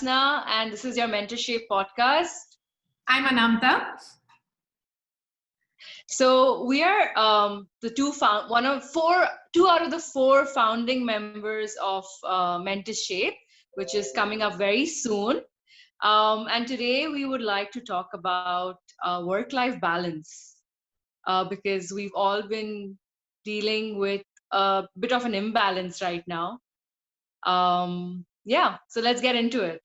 Upasana, and this is your Mentorshape podcast. I'm Anamta. So we are two out of the four founding members of Mentorshape, which is coming up very soon. And today we would like to talk about work-life balance because we've all been dealing with a bit of an imbalance right now. So let's get into it.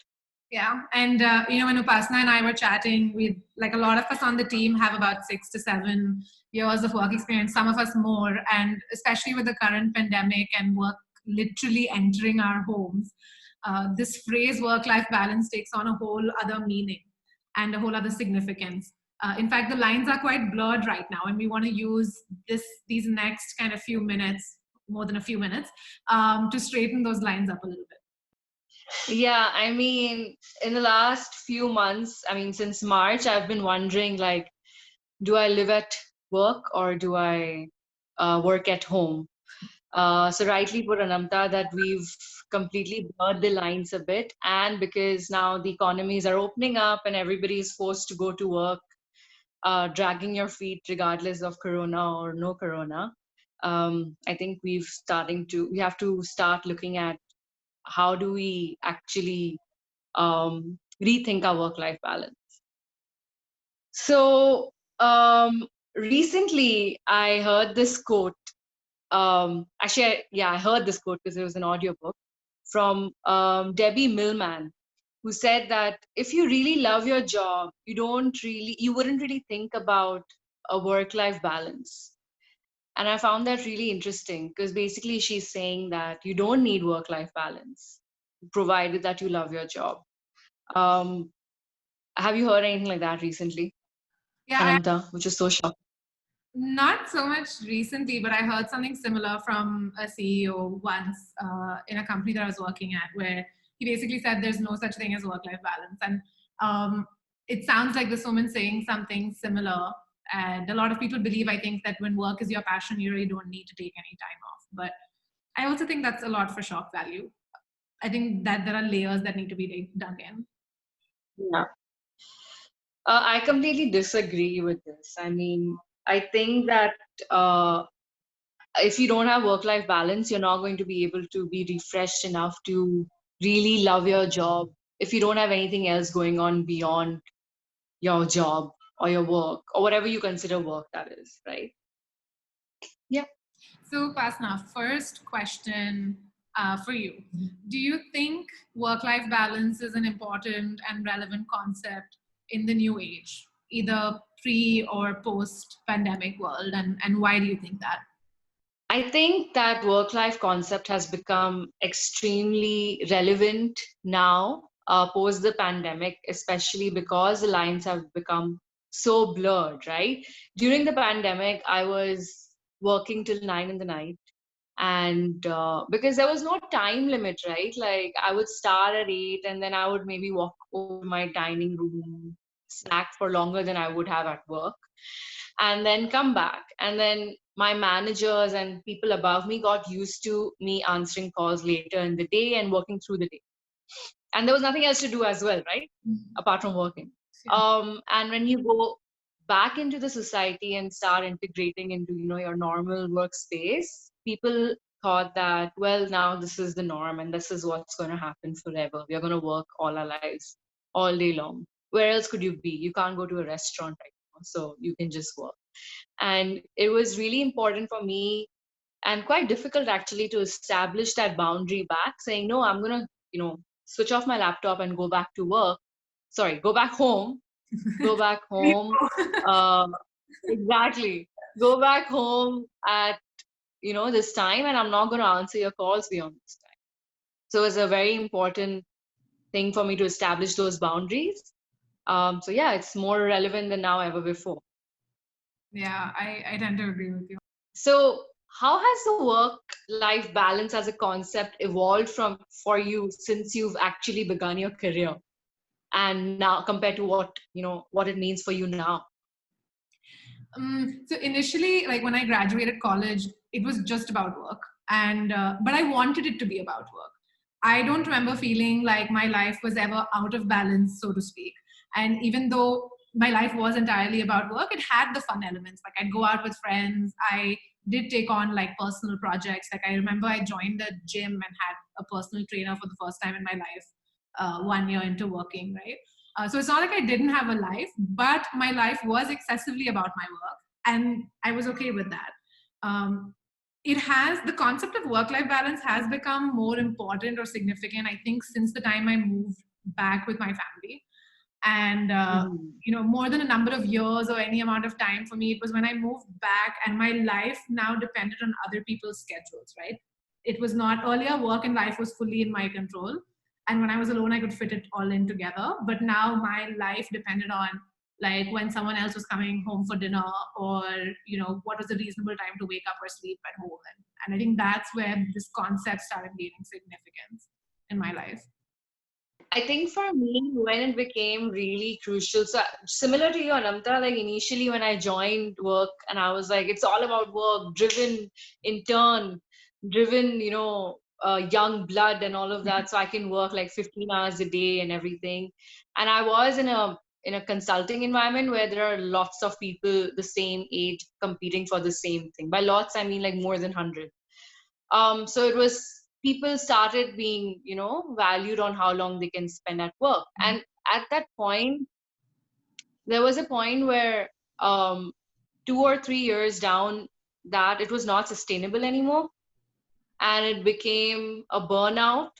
Yeah, and when Upasana and I were chatting, we like a lot of us on the team have about 6 to 7 years of work experience, some of us more, and especially with the current pandemic and work literally entering our homes, this phrase work-life balance takes on a whole other meaning and a whole other significance. In fact, the lines are quite blurred right now, and we want to use these next kind of few minutes, more than a few minutes, to straighten those lines up a little bit. Yeah, I mean, in the last few months, since March, I've been wondering, do I live at work or do I work at home? So rightly put, Anamta, that we've completely blurred the lines a bit. And because now the economies are opening up and everybody's forced to go to work, dragging your feet regardless of corona or no corona, I think we have to start looking at how do we actually rethink our work-life balance. So recently I heard this quote. I heard this quote because it was an audiobook from Debbie Millman, who said that if you really love your job, you wouldn't really think about a work-life balance. And I found that really interesting because basically she's saying that you don't need work-life balance, provided that you love your job. Have you heard anything like that recently? Yeah, Anamta, which is so shocking. Not so much recently, but I heard something similar from a CEO once in a company that I was working at, where he basically said there's no such thing as work-life balance. And it sounds like this woman saying something similar. And a lot of people believe, I think, that when work is your passion, you really don't need to take any time off. But I also think that's a lot for shock value. I think that there are layers that need to be dug in. Yeah. I completely disagree with this. I think that if you don't have work-life balance, you're not going to be able to be refreshed enough to really love your job if you don't have anything else going on beyond your job or your work or whatever you consider work, that is, right? Yeah. So, Upasana, first question for you. Do you think work-life balance is an important and relevant concept in the new age, either pre or post-pandemic world? And why do you think that? I think that work-life concept has become extremely relevant now, post the pandemic, especially because the lines have become so blurred, right? During the pandemic, I was working till 9 in the night. And because there was no time limit, right? Like I would start at 8 and then I would maybe walk over my dining room, snack for longer than I would have at work, and then come back. And then my managers and people above me got used to me answering calls later in the day and working through the day. And there was nothing else to do as well, right? Apart from working. And when you go back into the society and start integrating into, your normal workspace, people thought that, well, now this is the norm and this is what's going to happen forever. We're going to work all our lives, all day long. Where else could you be? You can't go to a restaurant right now, so you can just work. And it was really important for me and quite difficult actually to establish that boundary back, saying, no, I'm going to, switch off my laptop and go back to work. Sorry, go back home. Go back home. Exactly. Go back home at, this time, and I'm not going to answer your calls beyond this time. So it's a very important thing for me to establish those boundaries. So yeah, it's more relevant than now ever before. Yeah, I tend to agree with you. So how has the work-life balance as a concept evolved for you since you've actually begun your career, and now compared to what it means for you now? So initially, like when I graduated college, it was just about work, and but I wanted it to be about work. I don't remember feeling like my life was ever out of balance, so to speak. And even though my life was entirely about work, it had the fun elements. Like I'd go out with friends. I did take on like personal projects. Like I remember I joined a gym and had a personal trainer for the first time in my life, 1 year into working, right? So it's not like I didn't have a life, but my life was excessively about my work, and I was okay with that. Um, it has the concept of work-life balance has become more important or significant, I think, since the time I moved back with my family. And Mhm. more than a number of years or any amount of time for me, it was when I moved back and my life now depended on other people's schedules, right? It was not earlier, work and life was fully in my control, and when I was alone I could fit it all in together. But now my life depended on like when someone else was coming home for dinner, or what was a reasonable time to wake up or sleep at home. And I think that's where this concept started gaining significance in my life. I think for me, when it became really crucial, so similar to you, Anamta, like initially when I joined work and I was like, it's all about work, driven intern, driven, young blood and all of that. So I can work like 15 hours a day and everything. And I was in a consulting environment where there are lots of people the same age competing for the same thing. By lots, I mean like more than 100. So it was people started being valued on how long they can spend at work. And at that point, there was a point where, 2 or 3 years down, that it was not sustainable anymore, and it became a burnout.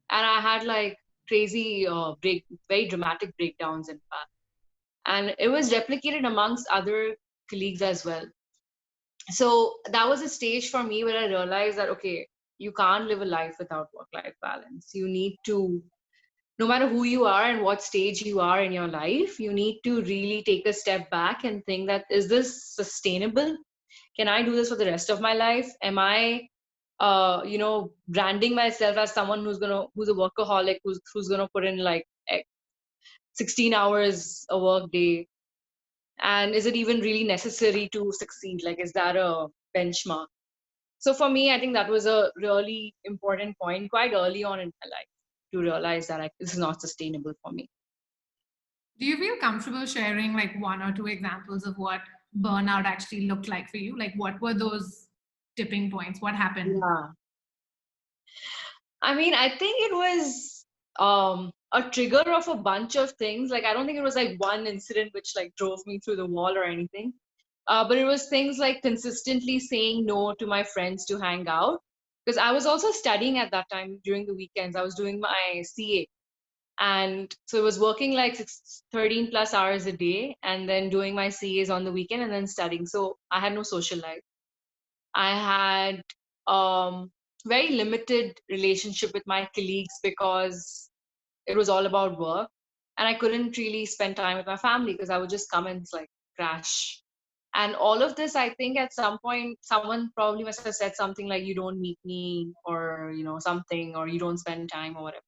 And I had like crazy very dramatic breakdowns, in fact. And it was replicated amongst other colleagues as well. So that was a stage for me where I realized that, okay, you can't live a life without work life balance. You need to, no matter who you are and what stage you are in your life, you need to really take a step back and think that, is this sustainable? Can I do this for the rest of my life? Am I branding myself as someone who's a workaholic, who's gonna put in like 16 hours a work day? And is it even really necessary to succeed? Like, is that a benchmark? So for me, I think that was a really important point quite early on in my life, to realize that this is not sustainable for me. Do you feel comfortable sharing like one or two examples of what burnout actually looked like for you? Like, what were those tipping points? What happened? Yeah. I mean, I think it was a trigger of a bunch of things. Like, I don't think it was like one incident which like drove me through the wall or anything. But it was things like consistently saying no to my friends to hang out. Because I was also studying at that time during the weekends. I was doing my CA. And so it was working like 13 plus hours a day, and then doing my CAs on the weekend, and then studying. So I had no social life. I had very limited relationship with my colleagues because it was all about work, and I couldn't really spend time with my family because I would just come and like crash. And all of this, I think at some point, someone probably must have said something like, "You don't meet me," or something, or "You don't spend time," or whatever.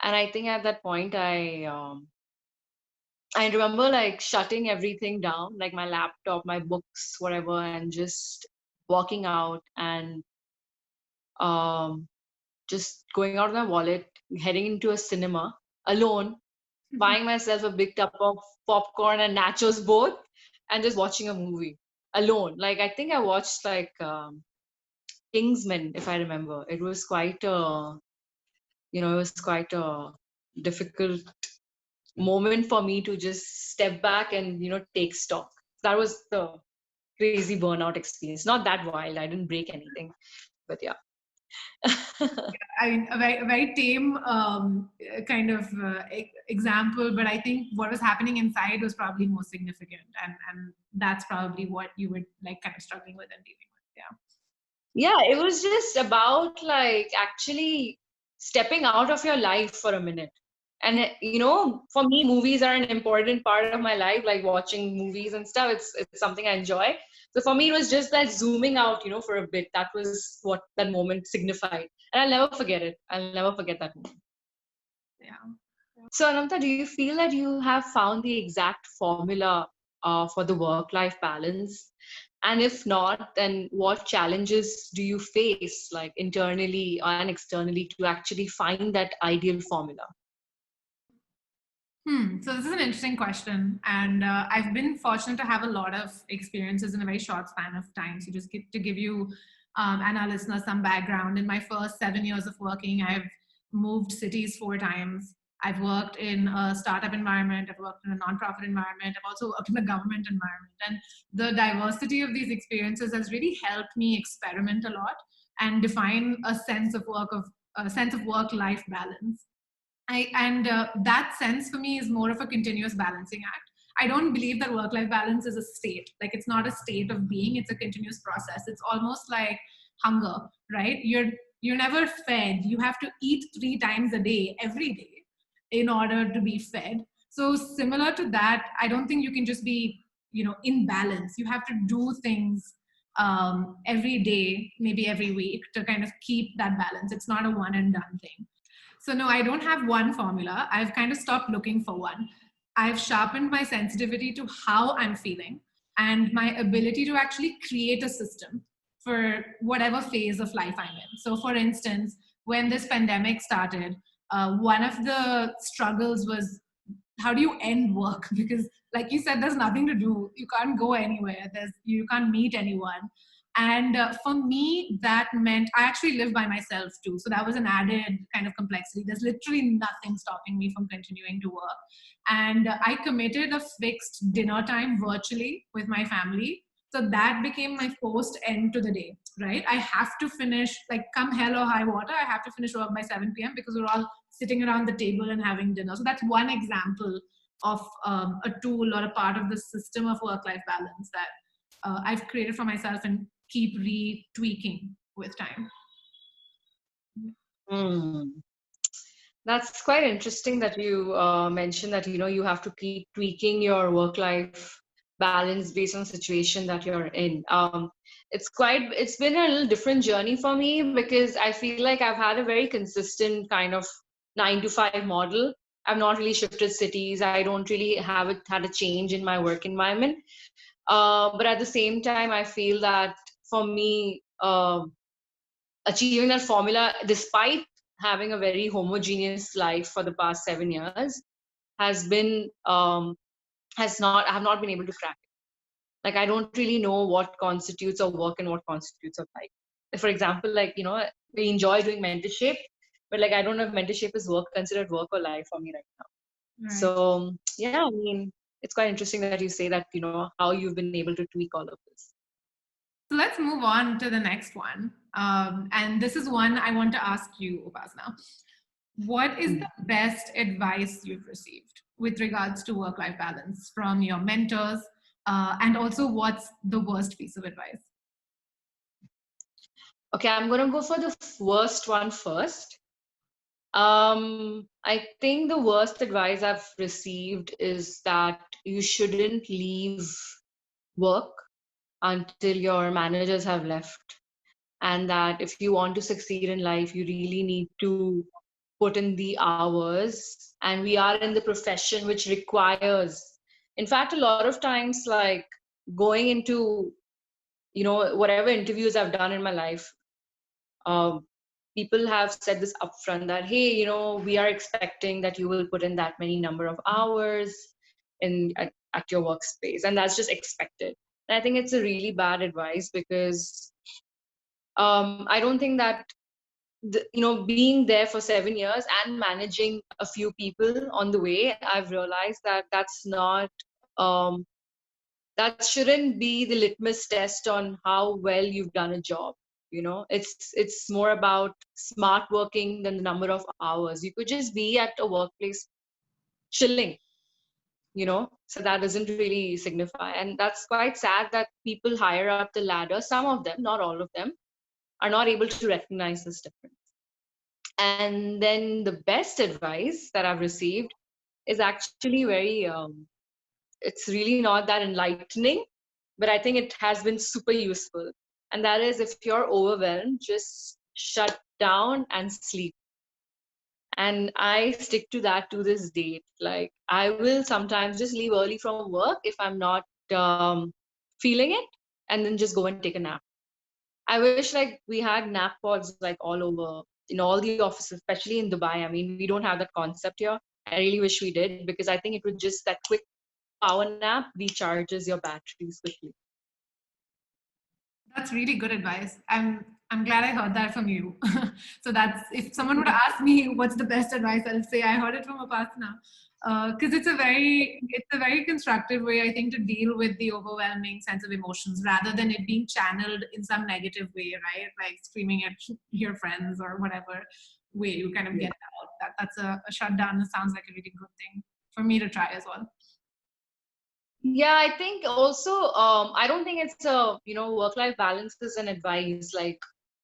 And I think at that point, I remember like shutting everything down, like my laptop, my books, whatever, and just walking out and um, just going out of my wallet, heading into a cinema alone, buying myself a big tub of popcorn and nachos both, and just watching a movie alone. Like I think I watched like Kingsman, if I remember. It was quite a difficult moment for me to just step back and take stock. That was the crazy burnout experience. Not that wild. I didn't break anything, but yeah. I mean, a very tame kind of example, but I think what was happening inside was probably more significant, and that's probably what you were like kind of struggling with and dealing with. Yeah. Yeah, it was just about like actually stepping out of your life for a minute. And for me, movies are an important part of my life, like watching movies and stuff. It's something I enjoy. So for me, it was just that zooming out, for a bit. That was what that moment signified. And I'll never forget it. I'll never forget that moment. Yeah. So Anamta, do you feel that you have found the exact formula for the work-life balance? And if not, then what challenges do you face, like internally and externally, to actually find that ideal formula? So this is an interesting question, and I've been fortunate to have a lot of experiences in a very short span of time. So just to give you and our listeners some background, in my first 7 years of working, I've moved cities 4 times. I've worked in a startup environment. I've worked in a nonprofit environment. I've also worked in a government environment, and the diversity of these experiences has really helped me experiment a lot and define a sense of work-life balance. That sense for me is more of a continuous balancing act. I don't believe that work-life balance is a state. Like, it's not a state of being; it's a continuous process. It's almost like hunger, right? You're never fed. You have to eat 3 times a day, every day, in order to be fed. So similar to that, I don't think you can just be, in balance. You have to do things every day, maybe every week, to kind of keep that balance. It's not a one and done thing. So, no, I don't have one formula. I've kind of stopped looking for one. I've sharpened my sensitivity to how I'm feeling and my ability to actually create a system for whatever phase of life I'm in. So, for instance, when this pandemic started, one of the struggles was, how do you end work? Because, like you said, there's nothing to do. You can't go anywhere. You can't meet anyone. And for me, that meant I actually live by myself too. So that was an added kind of complexity. There's literally nothing stopping me from continuing to work. And I committed a fixed dinner time virtually with my family. So that became my forced end to the day, right? I have to finish, like, come hell or high water, I have to finish work by 7 p.m. because we're all sitting around the table and having dinner. So that's one example of a tool or a part of the system of work-life balance that I've created for myself and keep retweaking with time. Mm. That's quite interesting that you mentioned that, you have to keep tweaking your work-life balance based on the situation that you're in. It's been a little different journey for me because I feel like I've had a very consistent kind of 9 to 5 model. I've not really shifted cities. I don't really had a change in my work environment. But at the same time, I feel that for me, achieving that formula, despite having a very homogeneous life for the past 7 years, has been I have not been able to crack it. Like, I don't really know what constitutes of work and what constitutes of life. For example, like, we enjoy doing mentorship, but like, I don't know if mentorship is considered work or life for me right now. Right. So yeah, I mean, it's quite interesting that you say that, how you've been able to tweak all of this. So let's move on to the next one. And this is one I want to ask you, Upasana. What is the best advice you've received with regards to work-life balance from your mentors? And also, what's the worst piece of advice? Okay, I'm going to go for the worst one first. I think the worst advice I've received is that you shouldn't leave work until your managers have left. And that if you want to succeed in life, you really need to put in the hours. And we are in the profession which requires, in fact, a lot of times, like going into, whatever interviews I've done in my life, people have said this upfront that, hey, we are expecting that you will put in that many number of hours at your workspace, and that's just expected. And I think it's a really bad advice because I don't think that being there for 7 years and managing a few people on the way, I've realized that um, that shouldn't be the litmus test on how well you've done a job. It's more about smart working than the number of hours. You could just be at a workplace chilling, so that doesn't really signify. And that's quite sad that people higher up the ladder, some of them, not all of them, are not able to recognize this difference. And then the best advice that I've received is actually very it's really not that enlightening, but I think it has been super useful. And that is, if you're overwhelmed, just shut down and sleep. And I stick to that to this date. Like, I will sometimes just leave early from work if I'm not feeling it. and then just go and take a nap. I wish like we had nap pods like all over in all the offices, especially in Dubai. I mean, we don't have that concept here. I really wish we did, because I think it would just, that quick power nap recharges your batteries quickly. That's really good advice. I'm glad I heard that from you. So that's, if someone would ask me what's the best advice, I'll say I heard it from Upasana. Because it's a very constructive way, I think, to deal with the overwhelming sense of emotions rather than it being channeled in some negative way, right? Like screaming at your friends or whatever way you kind of get out. That's a shutdown. That sounds like a really good thing for me to try as well. Yeah, I think also, I don't think it's a, work-life balance is an advice, like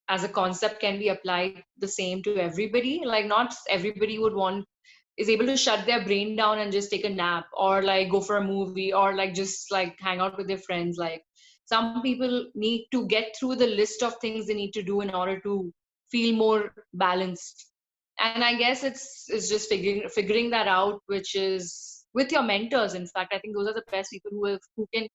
as a concept can be applied the same to everybody. Like not everybody is able to shut their brain down and just take a nap, or like go for a movie, or like just like hang out with their friends. Like some people need to get through the list of things they need to do in order to feel more balanced. And I guess it's just figuring that out, which is with your mentors. In fact, I think those are the best people who can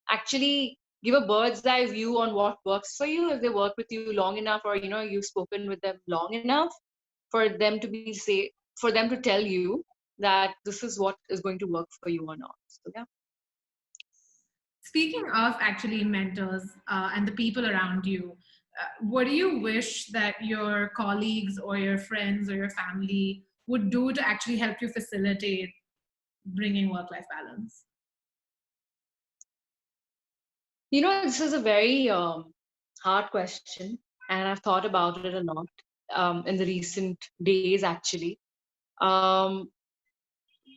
actually give a bird's eye view on what works for you, if they work with you long enough, or you've spoken with them long enough for them to for them to tell you that this is what is going to work for you or not. So yeah. Speaking of actually mentors and the people around you, what do you wish that your colleagues or your friends or your family would do to actually help you facilitate bringing work-life balance? This is a very hard question, and I've thought about it a lot in the recent days, actually. Um,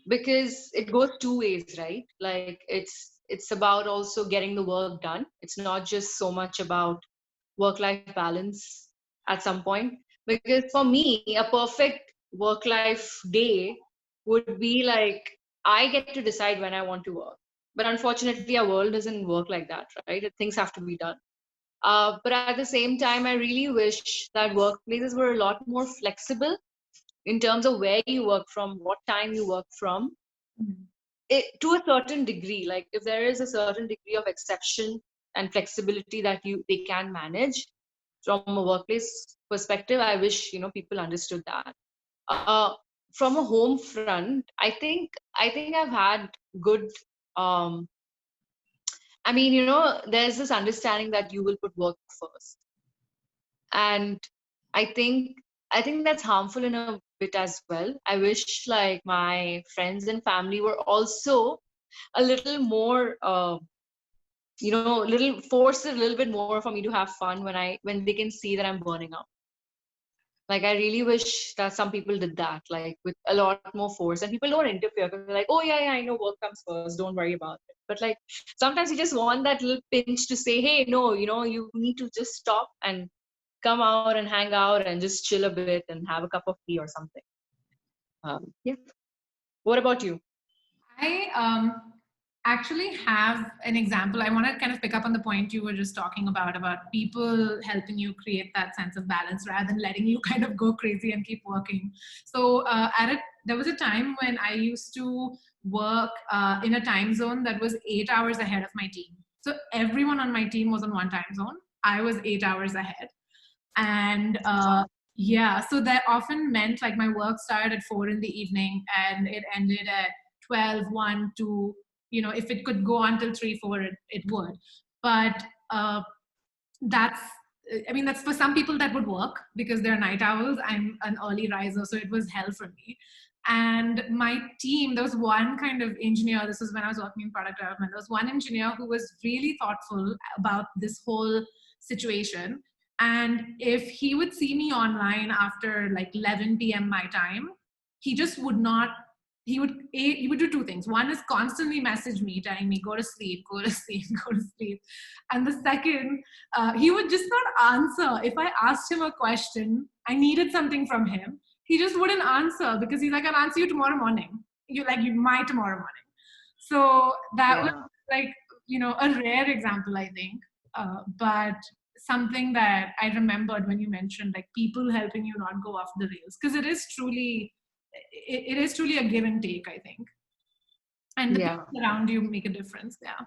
because it goes two ways, right? Like it's about also getting the work done. It's not just so much about work life balance at some point. Because for me, a perfect work life day would be like, I get to decide when I want to work. But unfortunately, our world doesn't work like that, right? Things have to be done. But at the same time, I really wish that workplaces were a lot more flexible in terms of where you work from, what time you work from, to a certain degree. Like if there is a certain degree of exception and flexibility that they can manage from a workplace perspective, I wish people understood that. uh, from a home front, I think I've had good, um, I mean, there's this understanding that you will put work first. And i think I think that's harmful in a bit as well. I wish like my friends and family were also a little more, little force it a little bit more for me to have fun when they can see that I'm burning out. Like I really wish that some people did that, like with a lot more force, and people don't interfere because they're like, oh yeah, I know work comes first, don't worry about it. But like sometimes you just want that little pinch to say, hey, no, you need to just stop and come out and hang out and just chill a bit and have a cup of tea or something. Yeah. What about you? I actually have an example. I want to kind of pick up on the point you were just talking about people helping you create that sense of balance rather than letting you kind of go crazy and keep working. So there was a time when I used to work in a time zone that was 8 hours ahead of my team. So everyone on my team was on one time zone. I was 8 hours ahead. And yeah, so that often meant like my work started at 4 in the evening and it ended at 12, 1, 2. If it could go until 3, 4, it would. But uh, that's, I mean, that's for some people that would work because they're night owls. I'm an early riser, so it was hell for me. And my team, there was one kind of engineer, this was when I was working in product development, there was one engineer who was really thoughtful about this whole situation. And if he would see me online after like 11 p.m. my time, he just would not, he would do two things. One is constantly message me telling me, go to sleep, go to sleep, go to sleep. And the second, he would just not answer. If I asked him a question, I needed something from him, he just wouldn't answer because he's like, I'll answer you tomorrow morning. My tomorrow morning. So that was Yeah. like, a rare example, I think. But something that I remembered when you mentioned like people helping you not go off the rails, because it is truly a give and take, I think. And the Yeah. people around you make a difference. Yeah.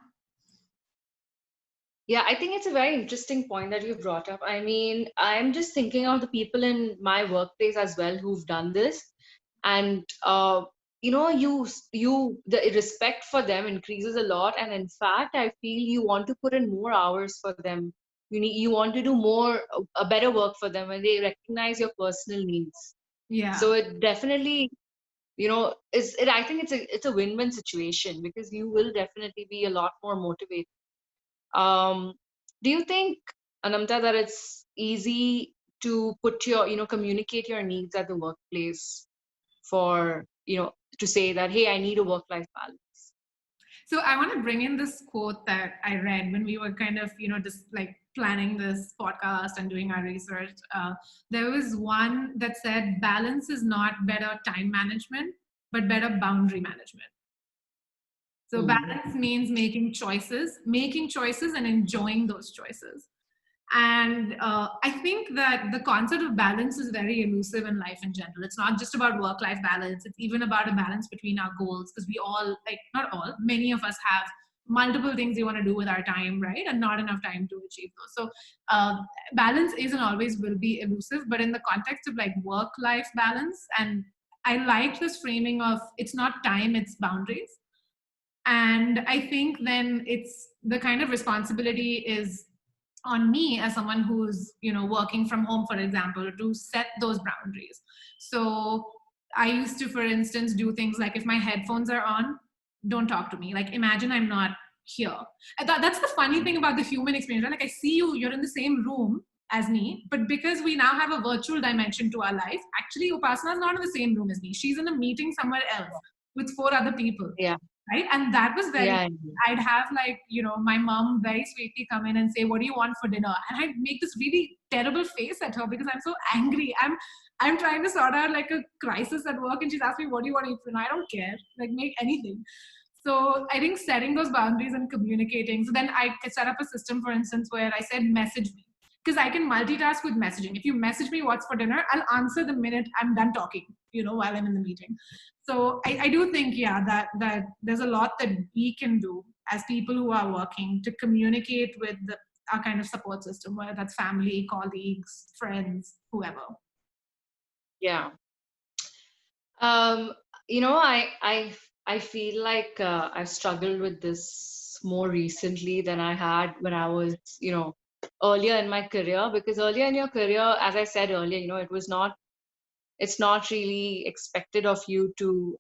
Yeah, I think it's a very interesting point that you brought up. I mean, I'm just thinking of the people in my workplace as well who've done this, and the respect for them increases a lot. And in fact, I feel you want to put in more hours for them. You want to do more, a better work for them when they recognize your personal needs. Yeah. So it definitely, is it. I think it's a win-win situation because you will definitely be a lot more motivated. um, do you think, Anamta, that it's easy to communicate your needs at the workplace for, to say that, hey, I need a work-life balance? So I want to bring in this quote that I read when we were kind of, just like planning this podcast and doing our research. There was one that said, balance is not better time management, but better boundary management. So Hmm. balance means making choices and enjoying those choices. And I think that the concept of balance is very elusive in life in general. It's not just about work life balance, it's even about a balance between our goals. Because we all, like, not all, many of us have multiple things we want to do with our time, right? And not enough time to achieve those. So, balance is and always will be elusive. But in the context of like work life balance, and I liked this framing of it's not time, it's boundaries. And I think then it's the kind of responsibility is on me as someone who's working from home, for example, to set those boundaries. So I used to, for instance, do things like, if my headphones are on, don't talk to me. Like, imagine I'm not here. And that's the funny thing about the human experience, right? Like, I see you, you're in the same room as me, but because we now have a virtual dimension to our life, actually Upasana is not in the same room as me. She's in a meeting somewhere else with four other people, Yeah, right? And that was very, yeah, I'd have, like, my mom very sweetly come in and say, what do you want for dinner? And I'd make this really terrible face at her because I'm so angry. I'm trying to sort out like a crisis at work, and she's asked me, what do you want to eat for dinner? I don't care, like, make anything. So I think setting those boundaries and communicating. So then I set up a system, for instance, where I said, message me, because I can multitask with messaging. If you message me what's for dinner, I'll answer the minute I'm done talking, while I'm in the meeting. So I do think, yeah, that there's a lot that we can do as people who are working to communicate with our kind of support system, whether that's family, colleagues, friends, whoever. yeah. Um, I feel like I've struggled with this more recently than I had when I was, earlier in my career. Because earlier in your career, as I said earlier, it's not really expected of you to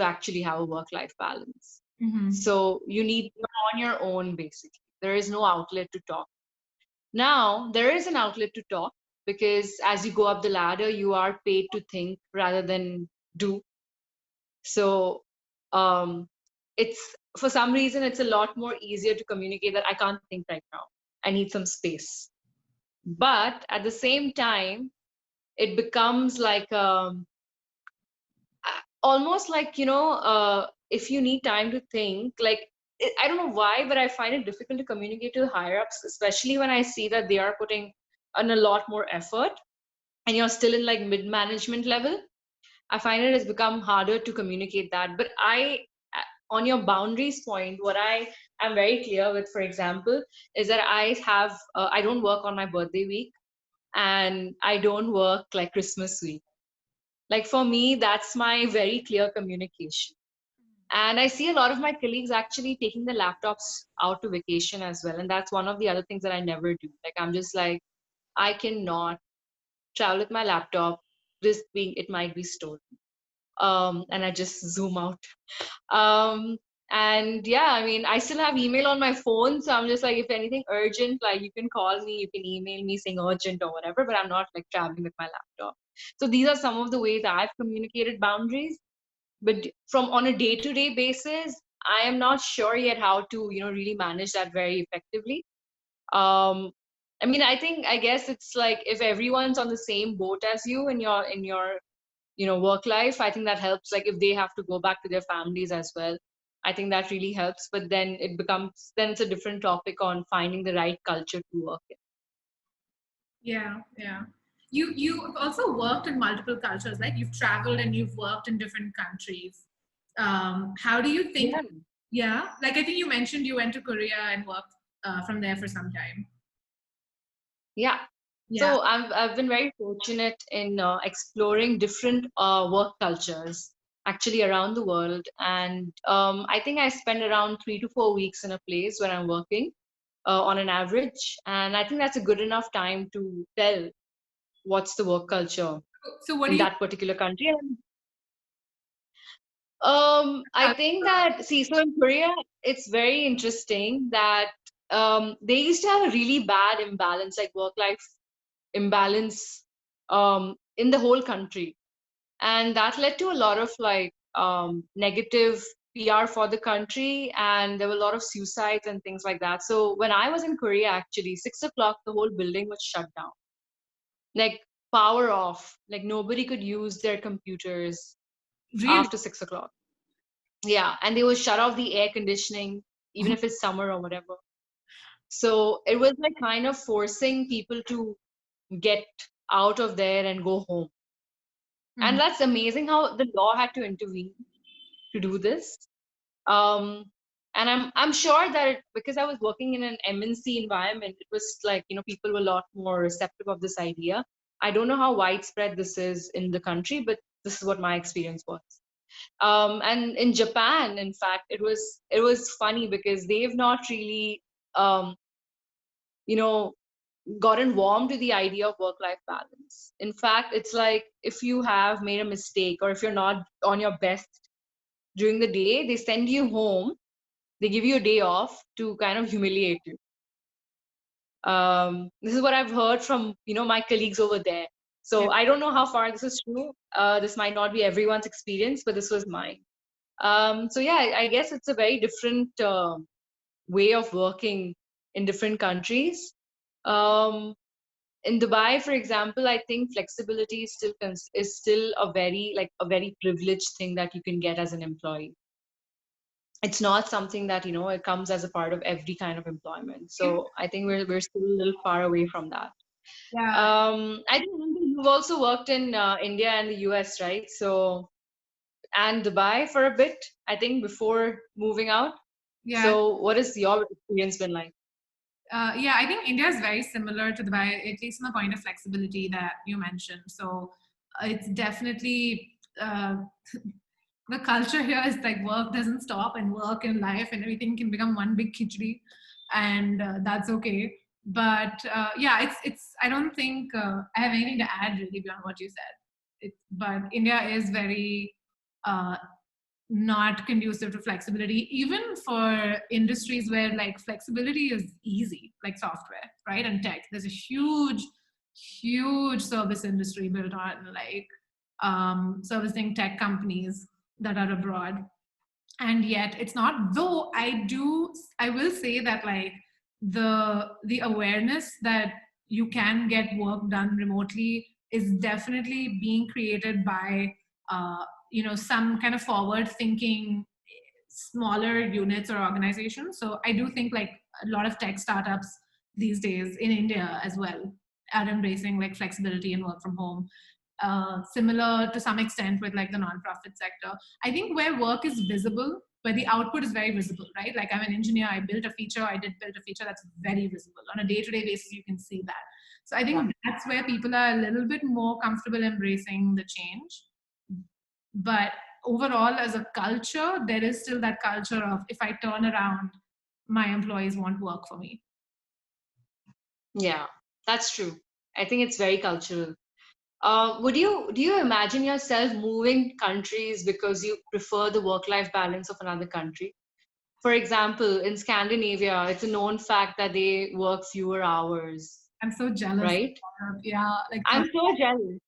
actually have a work-life balance. Mm-hmm. So you're on your own, basically. There is no outlet to talk. Now, there is an outlet to talk because as you go up the ladder, you are paid to think rather than do. So, um, it's for some reason, it's a lot more easier to communicate that I can't think right now. I need some space. But at the same time, it becomes like almost like, if you need time to think, like, I don't know why, but I find it difficult to communicate to the higher ups, especially when I see that they are putting in a lot more effort and you're still in like mid management level. I find it has become harder to communicate that. But on your boundaries point, what I am very clear with, for example, is that I don't work on my birthday week, and I don't work like Christmas week. Like, for me, that's my very clear communication. And I see a lot of my colleagues actually taking the laptops out to vacation as well. And that's one of the other things that I never do. Like, I'm just like, I cannot travel with my laptop, risk being it might be stolen. And I just zoom out. Um, and yeah, I mean, I still have email on my phone. So I'm just like, if anything urgent, like, you can call me, you can email me saying urgent or whatever, but I'm not like traveling with my laptop. So these are some of the ways I've communicated boundaries. But from on a day-to-day basis, I am not sure yet how to, really manage that very effectively. um I mean, I guess it's like if everyone's on the same boat as you in your work life, I think that helps. Like, if they have to go back to their families as well, I think that really helps. But then it's a different topic on finding the right culture to work in. Yeah, yeah. You also worked in multiple cultures, like you've traveled and you've worked in different countries. How do you think Yeah. Yeah, like I think you mentioned you went to Korea and worked from there for some time. Yeah. Yeah. So I've been very fortunate in exploring different work cultures actually around the world, and I think I spend around 3 to 4 weeks in a place where I'm working on an average, and I think that's a good enough time to tell what's the work culture So what do in you that particular country. And I think that, see, so in Korea, it's very interesting that they used to have a really bad imbalance, like work-life imbalance, in the whole country. And that led to a lot of like negative PR for the country, and there were a lot of suicides and things like that. So when I was in Korea, actually, 6 o'clock, the whole building was shut down, like power off, like nobody could use their computers really? after 6 o'clock. Yeah, and they would shut off the air conditioning, even if it's summer or whatever. So it was like kind of forcing people to get out of there and go home. And Mhm. that's amazing how the law had to intervene to do this. Um, and I'm sure that because I was working in an MNC environment, it was like, people were a lot more receptive of this idea. I don't know how widespread this is in the country, but this is what my experience was. And in Japan, in fact, it was funny because they've not really um, you know gotten warm to the idea of work life balance. In fact, it's like if you have made a mistake or if you're not on your best during the day, they send you home, they give you a day off to kind of humiliate you. This is what I've heard from my colleagues over there. Yeah. So I don't know how far this is true. This might not be everyone's experience, but this was mine. So yeah, I guess it's a very different way of working in different countries. Um, in Dubai, for example, I think flexibility is still a very privileged thing that you can get as an employee. It's not something that it comes as a part of every kind of employment. So I think we're still a little far away from that. Yeah. I think you've also worked in India and the US, right? So and Dubai for a bit, I think, before moving out. Yeah. So what has your experience been like? Yeah, I think India is very similar to Dubai, at least in the point of flexibility that you mentioned. So it's definitely the culture here is like work doesn't stop, and work and life and everything can become one big khichdi, and that's okay. But yeah, it's. I don't think I have anything to add really beyond what you said. But India is very uh, not conducive to flexibility, even for industries where like flexibility is easy, like software, right? And tech. There's a huge service industry built on like servicing tech companies that are abroad. And yet it's not, though I will say that like the awareness that you can get work done remotely is definitely being created by some kind of forward thinking smaller units or organizations. So I do think like a lot of tech startups these days in India as well are embracing like flexibility and work from home. Similar to some extent with like the nonprofit sector. I think where work is visible, where the output is very visible, right? Like I'm an engineer, I built a feature, I did build a feature that's very visible. On a day-to-day basis, you can see that. So I Yeah. think that's where people are a little bit more comfortable embracing the change. But overall, as a culture, there is still that culture of if I turn around, my employees won't work for me. Yeah, that's true. I think it's very cultural. Do you imagine yourself moving countries because you prefer the work-life balance of another country? For example, in Scandinavia, it's a known fact that they work fewer hours, I'm so jealous. right? Yeah, like I'm so jealous.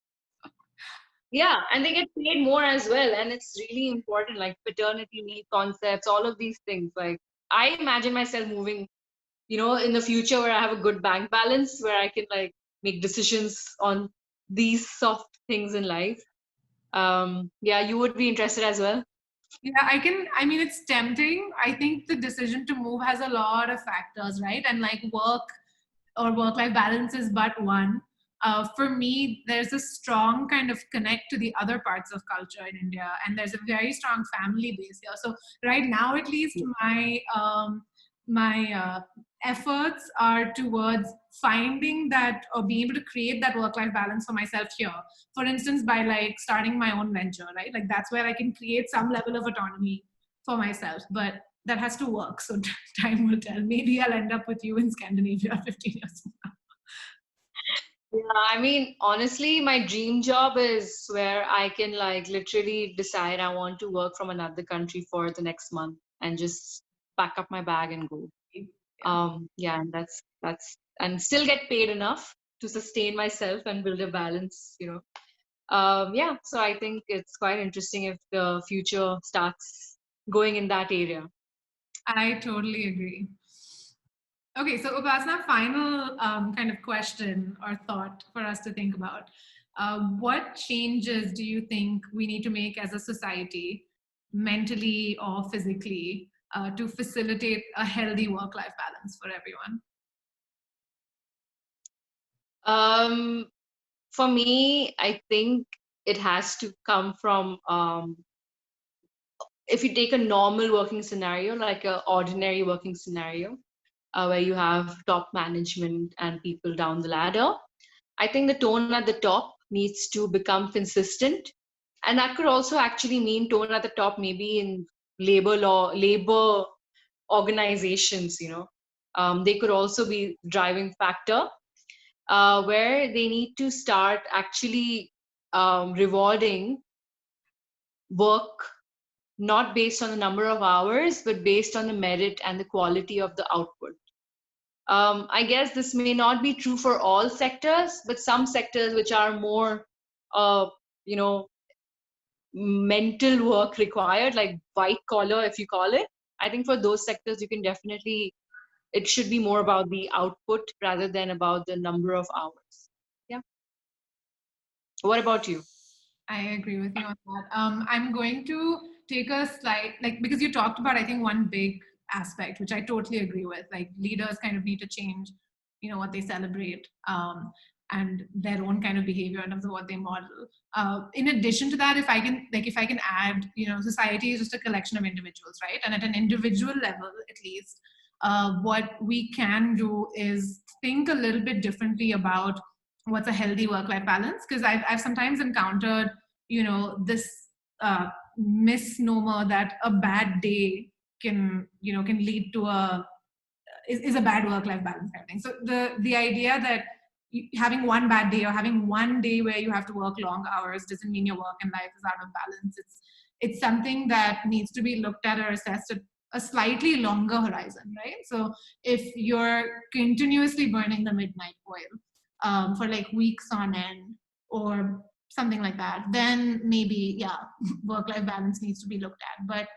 Yeah, and they get paid more as well, and it's really important, like paternity leave concepts, all of these things. Like I imagine myself moving, in the future where I have a good bank balance, where I can like make decisions on these soft things in life. Yeah, you would be interested as well. yeah, I mean, it's tempting. I think the decision to move has a lot of factors, right? And like work or work life balance is but one. For me, there's a strong kind of connect to the other parts of culture in India, and there's a very strong family base here. So right now, at least, my efforts are towards finding that or being able to create that work-life balance for myself here. For instance, by like starting my own venture, right? Like that's where I can create some level of autonomy for myself, but that has to work. So time will tell. Maybe I'll end up with you in Scandinavia 15 years from now. Yeah, I mean, honestly, my dream job is where I can like literally decide I want to work from another country for the next month and just pack up my bag and go. Yeah. Yeah, and that's and still get paid enough to sustain myself and build a balance, you know. Yeah, so I think it's quite interesting if the future starts going in that area. I totally agree. Okay, so Upasana, final kind of question or thought for us to think about. What changes do you think we need to make as a society, mentally or physically, to facilitate a healthy work-life balance for everyone? For me, I think it has to come from if you take a normal working scenario, like a ordinary working scenario, where you have top management and people down the ladder, I think the tone at the top needs to become consistent. And that could also actually mean tone at the top, maybe in labor organizations, you know. They could also be driving factor, where they need to start actually rewarding work not based on the number of hours, but based on the merit and the quality of the output. I guess this may not be true for all sectors, but some sectors which are more, you know, mental work required, like white collar, if you call it. I think for those sectors, you can definitely, it should be more about the output rather than about the number of hours. Yeah. What about you? I agree with you on that. I'm going to take a slight, like, because you talked about, I think, one big aspect, which I totally agree with. Like, leaders kind of need to change, what they celebrate, and their own kind of behavior in terms of what they model. In addition to that, if I can add, society is just a collection of individuals, right? And at an individual level, at least, what we can do is think a little bit differently about what's a healthy work-life balance, because I've sometimes encountered this misnomer that a bad day can lead to is a bad work-life balance kind of thing. So the idea that having one bad day or having one day where you have to work long hours doesn't mean your work and life is out of balance. It's something that needs to be looked at or assessed at a slightly longer horizon, right? So if you're continuously burning the midnight oil, for like weeks on end or something like that, then maybe, yeah, work-life balance needs to be looked at. But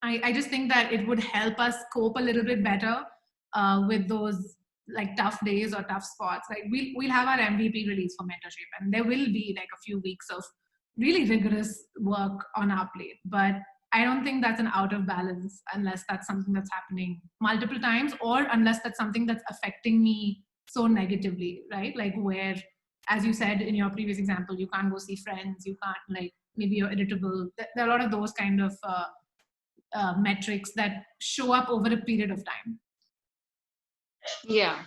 I just think that it would help us cope a little bit better with those like tough days or tough spots. Like we'll have our MVP release for Mentorshape, and there will be like a few weeks of really rigorous work on our plate. But I don't think that's an out of balance unless that's something that's happening multiple times, or unless that's something that's affecting me so negatively, right? Like where, as you said in your previous example, you can't go see friends, you can't, like, maybe you're irritable. There are a lot of those kind of metrics that show up over a period of time. Yeah.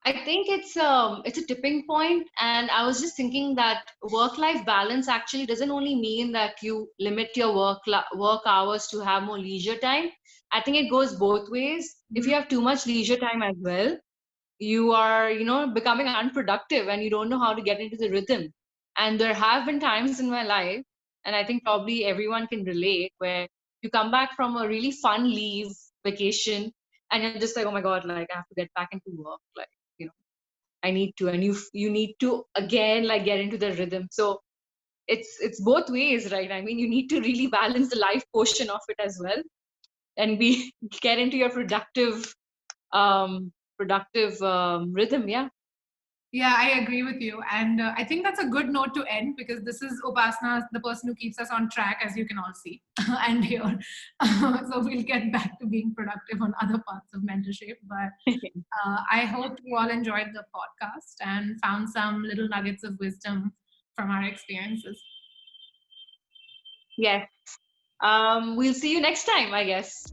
I think it's a tipping point, and I was just thinking that work-life balance actually doesn't only mean that you limit your work hours to have more leisure time. I think it goes both ways. If you have too much leisure time as well, you are, becoming unproductive and you don't know how to get into the rhythm. And there have been times in my life, and I think probably everyone can relate, where you come back from a really fun leave vacation and you're just like, oh my God, like I have to get back into work. Like, you know, I need to, and you need to again like get into the rhythm. So it's both ways, right? I mean, you need to really balance the life portion of it as well and be get into your productive rhythm. Yeah. Yeah, I agree with you. And I think that's a good note to end, because this is Upasana, the person who keeps us on track, as you can all see and hear. So we'll get back to being productive on other parts of mentorship. But I hope you all enjoyed the podcast and found some little nuggets of wisdom from our experiences. Yes. We'll see you next time, I guess.